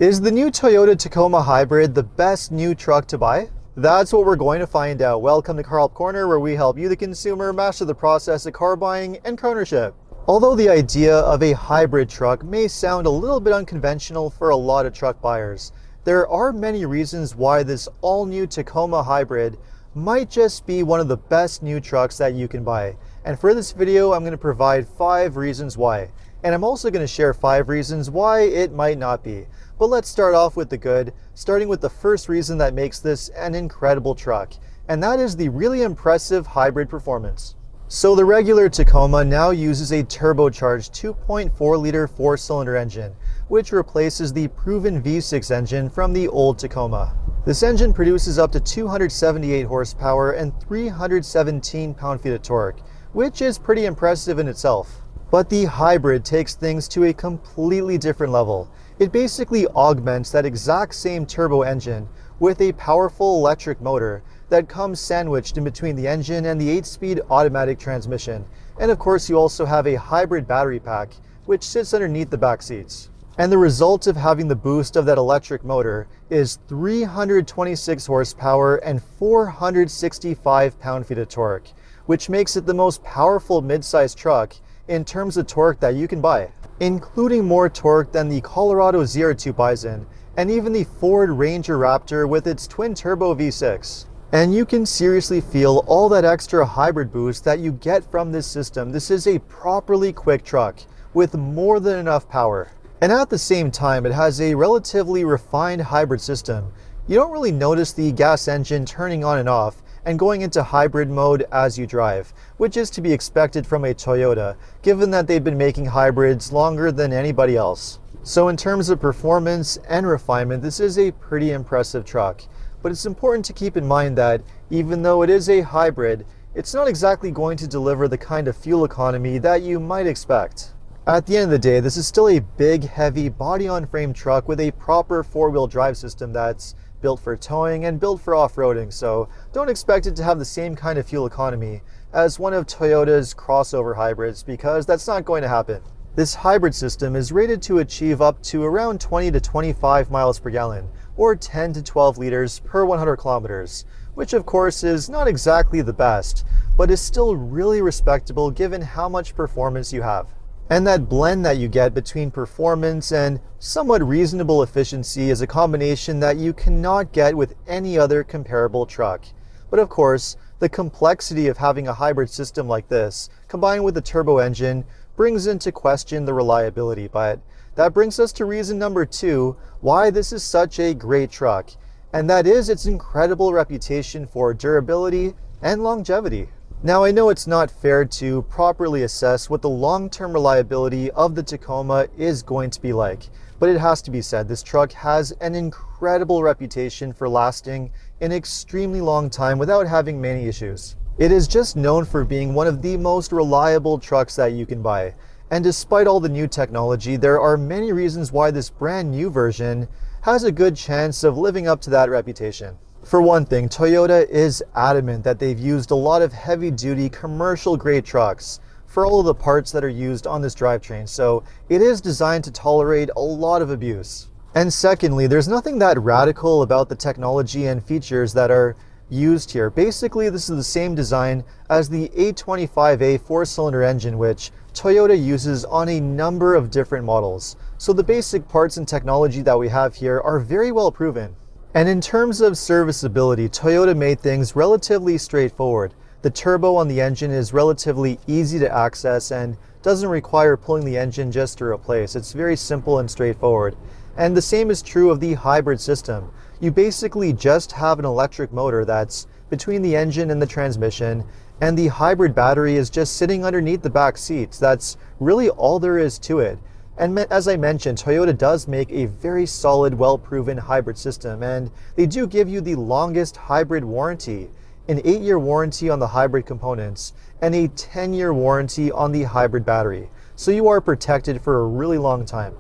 Is the new Toyota Tacoma Hybrid the best new truck to buy? That's what we're going to find out. Welcome to Car Help Corner, where we help you, the consumer, master the process of car buying and car ownership. Although the idea of a hybrid truck may sound a little bit unconventional for a lot of truck buyers, there are many reasons why this all-new Tacoma Hybrid might just be one of the best new trucks that you can buy. And for this video, I'm going to provide 5 reasons why. And I'm also going to share 5 reasons why it might not be. But let's start off with the good, starting with the first reason that makes this an incredible truck, and that is the really impressive hybrid performance. So the regular Tacoma now uses a turbocharged 2.4-liter 4-cylinder engine, which replaces the proven V6 engine from the old Tacoma. This engine produces up to 278 horsepower and 317 pound-feet of torque, which is pretty impressive in itself. But the hybrid takes things to a completely different level. It basically augments that exact same turbo engine with a powerful electric motor that comes sandwiched in between the engine and the 8-speed automatic transmission. And of course, you also have a hybrid battery pack, which sits underneath the back seats. And the result of having the boost of that electric motor is 326 horsepower and 465 pound-feet of torque, which makes it the most powerful mid-size truck in terms of torque that you can buy, including more torque than the Colorado ZR2 Bison and even the Ford Ranger Raptor with its twin-turbo V6. And you can seriously feel all that extra hybrid boost that you get from this system. This is a properly quick truck with more than enough power. And at the same time, it has a relatively refined hybrid system. You don't really notice the gas engine turning on and off and going into hybrid mode as you drive, which is to be expected from a Toyota, given that they've been making hybrids longer than anybody else. So in terms of performance and refinement, this is a pretty impressive truck. But it's important to keep in mind that even though it is a hybrid, it's not exactly going to deliver the kind of fuel economy that you might expect. At the end of the day, this is still a big, heavy, body-on-frame truck with a proper 4-wheel drive system that's built for towing and built for off-roading, so don't expect it to have the same kind of fuel economy as one of Toyota's crossover hybrids, because that's not going to happen. This hybrid system is rated to achieve up to around 20 to 25 miles per gallon, or 10 to 12 liters per 100 kilometers, which of course is not exactly the best, but is still really respectable given how much performance you have. And that blend that you get between performance and somewhat reasonable efficiency is a combination that you cannot get with any other comparable truck. But of course, the complexity of having a hybrid system like this, combined with a turbo engine, brings into question the reliability. But that brings us to reason number 2, why this is such a great truck, and that is its incredible reputation for durability and longevity. Now, I know it's not fair to properly assess what the long-term reliability of the Tacoma is going to be like, but it has to be said, this truck has an incredible reputation for lasting an extremely long time without having many issues. It is just known for being one of the most reliable trucks that you can buy. And despite all the new technology, there are many reasons why this brand new version has a good chance of living up to that reputation. For one thing, Toyota is adamant that they've used a lot of heavy-duty commercial-grade trucks for all of the parts that are used on this drivetrain, so it is designed to tolerate a lot of abuse. And secondly, there's nothing that radical about the technology and features that are used here. Basically, this is the same design as the 825A 4-cylinder engine, which Toyota uses on a number of different models. So the basic parts and technology that we have here are very well proven. And in terms of serviceability, Toyota made things relatively straightforward. The turbo on the engine is relatively easy to access and doesn't require pulling the engine just to replace. It's very simple and straightforward. And the same is true of the hybrid system. You basically just have an electric motor that's between the engine and the transmission, and the hybrid battery is just sitting underneath the back seats. That's really all there is to it. And as I mentioned, Toyota does make a very solid, well-proven hybrid system, and they do give you the longest hybrid warranty, an 8-year warranty on the hybrid components, and a 10-year warranty on the hybrid battery. So you are protected for a really long time.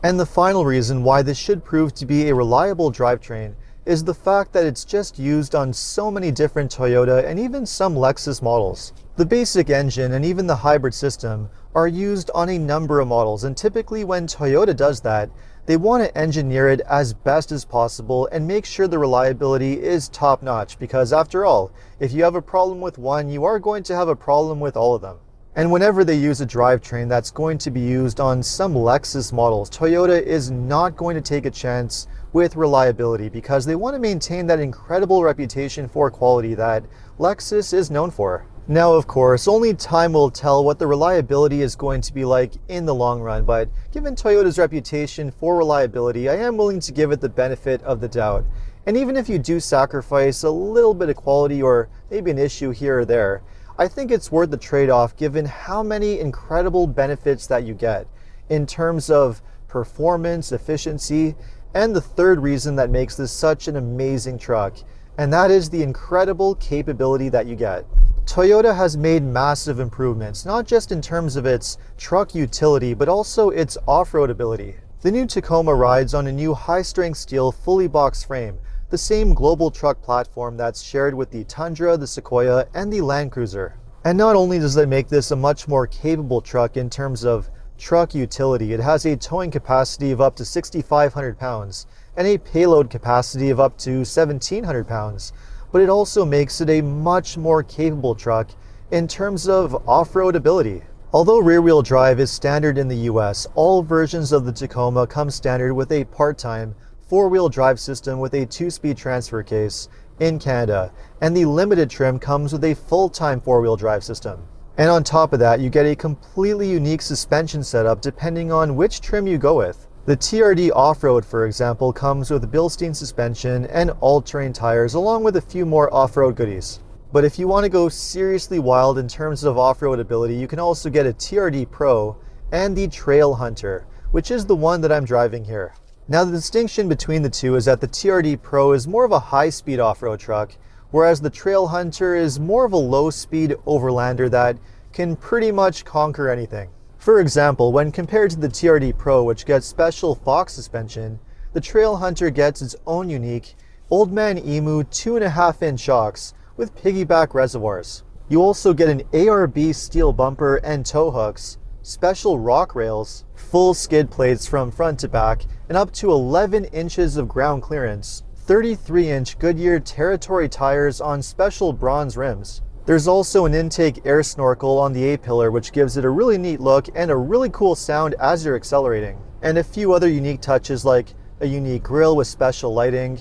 And the final reason why this should prove to be a reliable drivetrain is the fact that it's just used on so many different Toyota and even some Lexus models. The basic engine and even the hybrid system are used on a number of models, and typically when Toyota does that, they want to engineer it as best as possible and make sure the reliability is top-notch, because after all, if you have a problem with one, you are going to have a problem with all of them. And whenever they use a drivetrain that's going to be used on some Lexus models, Toyota is not going to take a chance with reliability, because they want to maintain that incredible reputation for quality that Lexus is known for. Now, of course, only time will tell what the reliability is going to be like in the long run, but given Toyota's reputation for reliability, I am willing to give it the benefit of the doubt. And even if you do sacrifice a little bit of quality or maybe an issue here or there, I think it's worth the trade-off given how many incredible benefits that you get in terms of performance, efficiency, and the third reason that makes this such an amazing truck, and that is the incredible capability that you get. Toyota has made massive improvements, not just in terms of its truck utility, but also its off-road ability. The new Tacoma rides on a new high-strength steel fully boxed frame, the same global truck platform that's shared with the Tundra, the Sequoia, and the Land Cruiser. And not only does that make this a much more capable truck in terms of truck utility, it has a towing capacity of up to 6,500 pounds and a payload capacity of up to 1,700 pounds. But it also makes it a much more capable truck in terms of off-road ability. Although rear-wheel drive is standard in the US, all versions of the Tacoma come standard with a part-time four-wheel drive system with a 2-speed transfer case in Canada, and the limited trim comes with a full-time four-wheel drive system. And on top of that, you get a completely unique suspension setup depending on which trim you go with. The TRD Off-Road, for example, comes with Bilstein suspension and all-terrain tires, along with a few more off-road goodies. But if you want to go seriously wild in terms of off-road ability, you can also get a TRD Pro and the Trailhunter, which is the one that I'm driving here. Now, the distinction between the two is that the TRD Pro is more of a high-speed off-road truck, whereas the Trailhunter is more of a low-speed overlander that can pretty much conquer anything. For example, when compared to the TRD Pro, which gets special Fox suspension, the Trailhunter gets its own unique Old Man Emu 2.5-inch shocks with piggyback reservoirs. You also get an ARB steel bumper and tow hooks, special rock rails, full skid plates from front to back, and up to 11 inches of ground clearance, 33-inch Goodyear Territory tires on special bronze rims. There's also an intake air snorkel on the A-pillar, which gives it a really neat look and a really cool sound as you're accelerating. And a few other unique touches like a unique grille with special lighting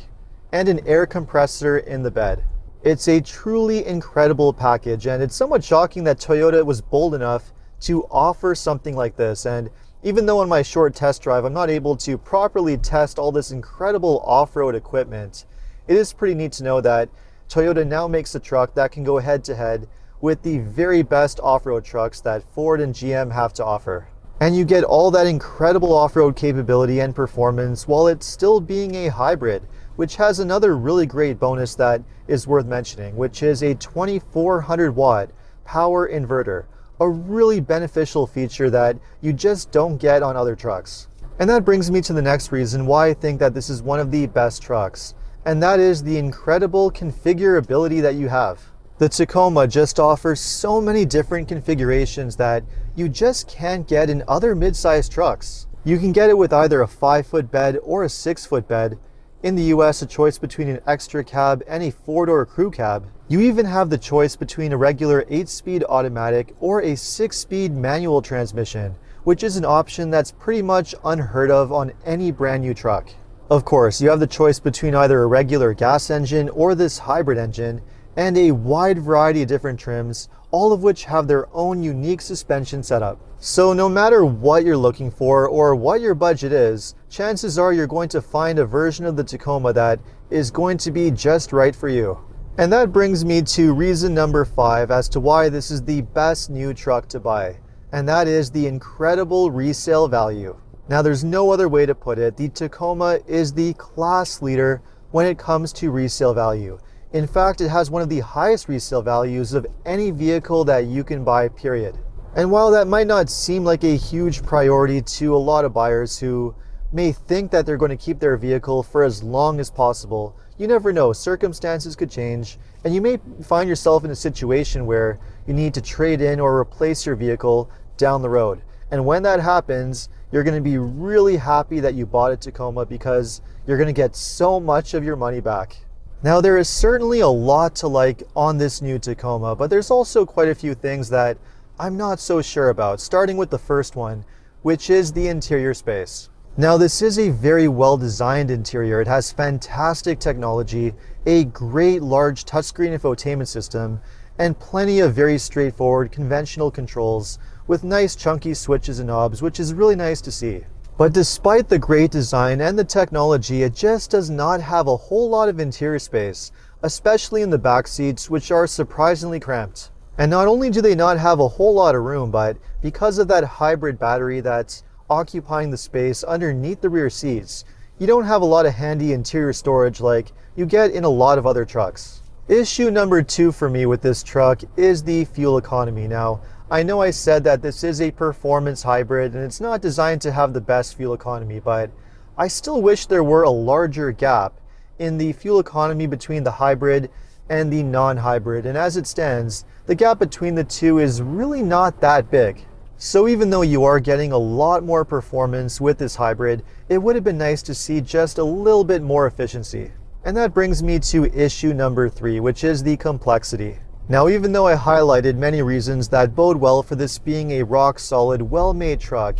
and an air compressor in the bed. It's a truly incredible package, and it's somewhat shocking that Toyota was bold enough to offer something like this. And even though on my short test drive I'm not able to properly test all this incredible off-road equipment, it is pretty neat to know that Toyota now makes a truck that can go head-to-head with the very best off-road trucks that Ford and GM have to offer. And you get all that incredible off-road capability and performance while it's still being a hybrid, which has another really great bonus that is worth mentioning, which is a 2400 watt power inverter, a really beneficial feature that you just don't get on other trucks. And that brings me to the next reason why I think that this is one of the best trucks, and that is the incredible configurability that you have. The Tacoma just offers so many different configurations that you just can't get in other mid-size trucks. You can get it with either a 5-foot bed or a 6-foot bed. In the US, a choice between an extra cab and a 4-door crew cab. You even have the choice between a regular 8-speed automatic or a 6-speed manual transmission, which is an option that's pretty much unheard of on any brand new truck. Of course, you have the choice between either a regular gas engine or this hybrid engine, and a wide variety of different trims, all of which have their own unique suspension setup. So no matter what you're looking for or what your budget is, chances are you're going to find a version of the Tacoma that is going to be just right for you. And that brings me to reason number 5 as to why this is the best new truck to buy, and that is the incredible resale value. Now, there's no other way to put it. The Tacoma is the class leader when it comes to resale value. In fact, it has one of the highest resale values of any vehicle that you can buy, period. And while that might not seem like a huge priority to a lot of buyers who may think that they're going to keep their vehicle for as long as possible, you never know, circumstances could change, and you may find yourself in a situation where you need to trade in or replace your vehicle down the road. And when that happens, you're going to be really happy that you bought a Tacoma because you're going to get so much of your money back. Now, there is certainly a lot to like on this new Tacoma, but there's also quite a few things that I'm not so sure about, starting with the first one, which is the interior space. Now, this is a very well-designed interior. It has fantastic technology, a great large touchscreen infotainment system, and plenty of very straightforward conventional controls with nice chunky switches and knobs, which is really nice to see. But despite the great design and the technology, it just does not have a whole lot of interior space, especially in the back seats, which are surprisingly cramped. And not only do they not have a whole lot of room, but because of that hybrid battery that's occupying the space underneath the rear seats, you don't have a lot of handy interior storage like you get in a lot of other trucks. Issue number 2 for me with this truck is the fuel economy. Now, I know I said that this is a performance hybrid and it's not designed to have the best fuel economy, but I still wish there were a larger gap in the fuel economy between the hybrid and the non-hybrid, and as it stands, the gap between the two is really not that big. So even though you are getting a lot more performance with this hybrid, it would have been nice to see just a little bit more efficiency. And that brings me to issue number 3, which is the complexity. Now, even though I highlighted many reasons that bode well for this being a rock-solid, well-made truck,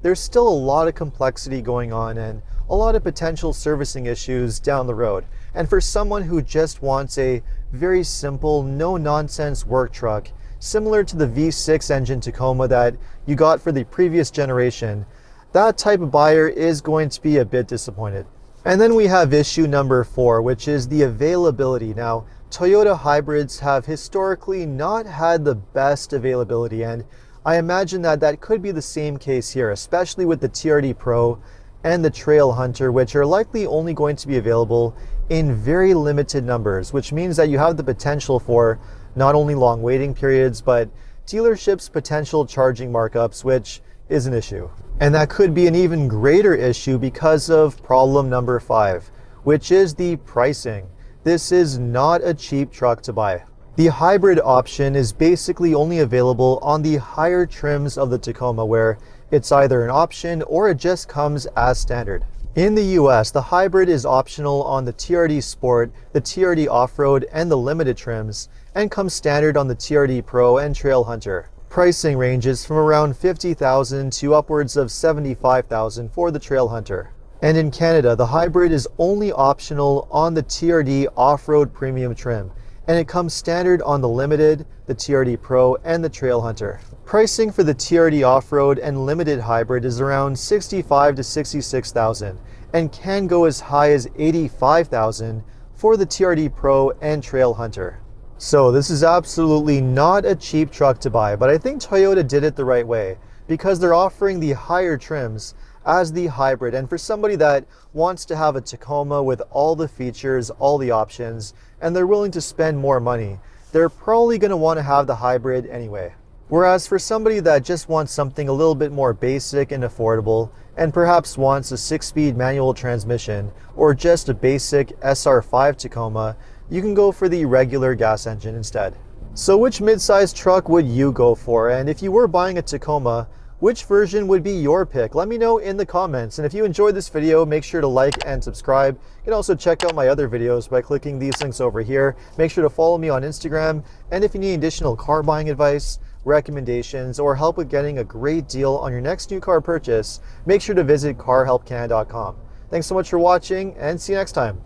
there's still a lot of complexity going on and a lot of potential servicing issues down the road. And for someone who just wants a very simple, no-nonsense work truck, similar to the V6 engine Tacoma that you got for the previous generation, that type of buyer is going to be a bit disappointed. And then we have issue number 4, which is the availability. Now, Toyota hybrids have historically not had the best availability, and I imagine that that could be the same case here, especially with the TRD Pro and the Trailhunter, which are likely only going to be available in very limited numbers, which means that you have the potential for not only long waiting periods, but dealerships' potential charging markups, which is an issue. And that could be an even greater issue because of problem number 5, which is the pricing. This is not a cheap truck to buy. The hybrid option is basically only available on the higher trims of the Tacoma, where it's either an option or it just comes as standard. In the US, the hybrid is optional on the TRD Sport, the TRD Off-Road, and the Limited trims, and comes standard on the TRD Pro and Trailhunter. Pricing ranges from around $50,000 to upwards of $75,000 for the Trailhunter. And in Canada, the hybrid is only optional on the TRD Off-Road Premium trim, and it comes standard on the Limited, the TRD Pro, and the Trailhunter. Pricing for the TRD Off-Road and Limited hybrid is around $65,000 to $66,000, and can go as high as $85,000 for the TRD Pro and Trailhunter. So this is absolutely not a cheap truck to buy, but I think Toyota did it the right way because they're offering the higher trims as the hybrid. And for somebody that wants to have a Tacoma with all the features, all the options, and they're willing to spend more money, they're probably going to want to have the hybrid anyway. Whereas for somebody that just wants something a little bit more basic and affordable, and perhaps wants a 6-speed manual transmission or just a basic SR5 Tacoma, you can go for the regular gas engine instead. So which midsize truck would you go for? And if you were buying a Tacoma, which version would be your pick? Let me know in the comments. And if you enjoyed this video, make sure to like and subscribe. You can also check out my other videos by clicking these links over here. Make sure to follow me on Instagram. And if you need additional car buying advice, recommendations, or help with getting a great deal on your next new car purchase, make sure to visit carhelpcan.com. Thanks so much for watching, and see you next time.